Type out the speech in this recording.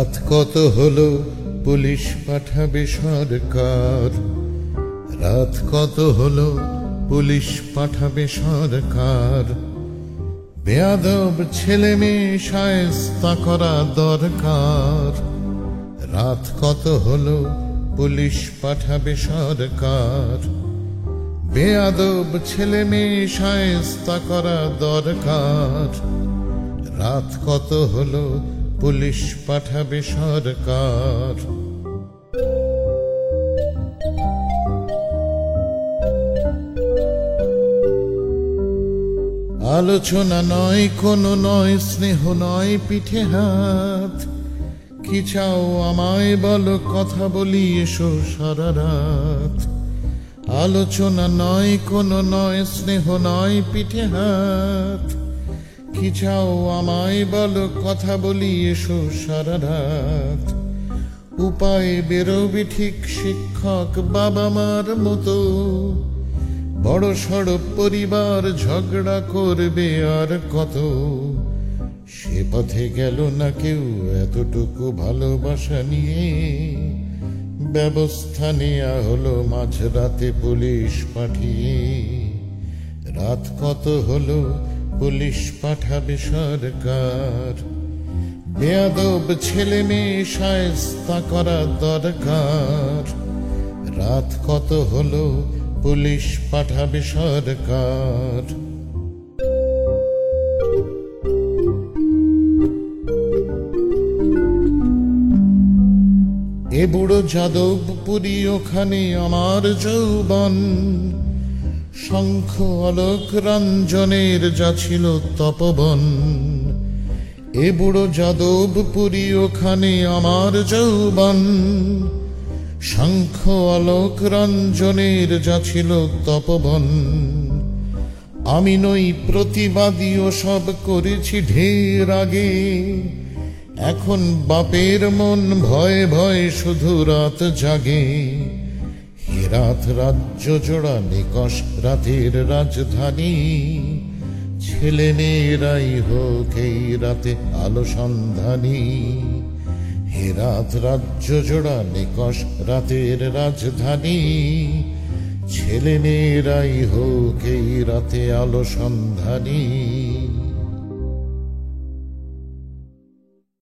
রাত কত হলো পুলিশ পাঠাবে সরকার, রাত কত হলো পুলিশ পাঠাবে সরকার। বেয়াদব ছেলে মেয়ে শায়েস্তা করা দরকার। রাত কত হলো পুলিশ পাঠাবে সরকার। বেয়াদব ছেলে মেয়ে শায়েস্তা করা দরকার। রাত কত হলো পুলিশ পাঠাবে সরকার। আলোচনা নয়, কোনো নয়, স্নেহ নয়, পিঠে হাত। কি চাও আমায় বলো, কথা বলি এসো সারা রাত। আলোচনা নয়, কোনো নয়, স্নেহ নয়, পিঠে হাত। কি চাও আমায় বলো, কথা বলি এসো সারা রাত। উপায় বেরোবি ঠিক শিক্ষক বাবা মার মতো। বড় সড় পরিবার ঝগড়া করবে আর কত। সে পথে গেল না কেউ এতটুকু ভালোবাসা নিয়ে। ব্যবস্থা নেয়া হলো মাঝরাতে পুলিশ পাঠিয়ে। রাত কত হলো পুলিশ পাঠাবে সরকার। বেয়াদব ছেলে মেয়ে শায়েস্তা করা দরকার। রাত কত হলো পুলিশ পাঠাবে সরকার। এ বুড়ো যাদবপুরী, ওখানে আমার যৌবন। শঙ্খ অলোক রঞ্জনের যা ছিল তপবন। এ বুড়ো যাদবপুরী, ওখানে আমার যৌবন। শঙ্খ অলোক রঞ্জনের যা ছিল তপবন। আমি নই প্রতিবাদী, ও সব করেছি ঢের আগে। এখন বাপের মন ভয়ে ভয়ে শুধু রাত জাগে। হে রাত রাজ্য জোড়া নিকষ রাতের রাজধানী। ছেলে মেয়েরাই হোক এই রাতে আলো সন্ধানী। হে রাত রাজ্য জোড়া নিকষ রাতের রাজধানী। ছেলে মেয়েরাই হোক এই রাতে আলো সন্ধানী।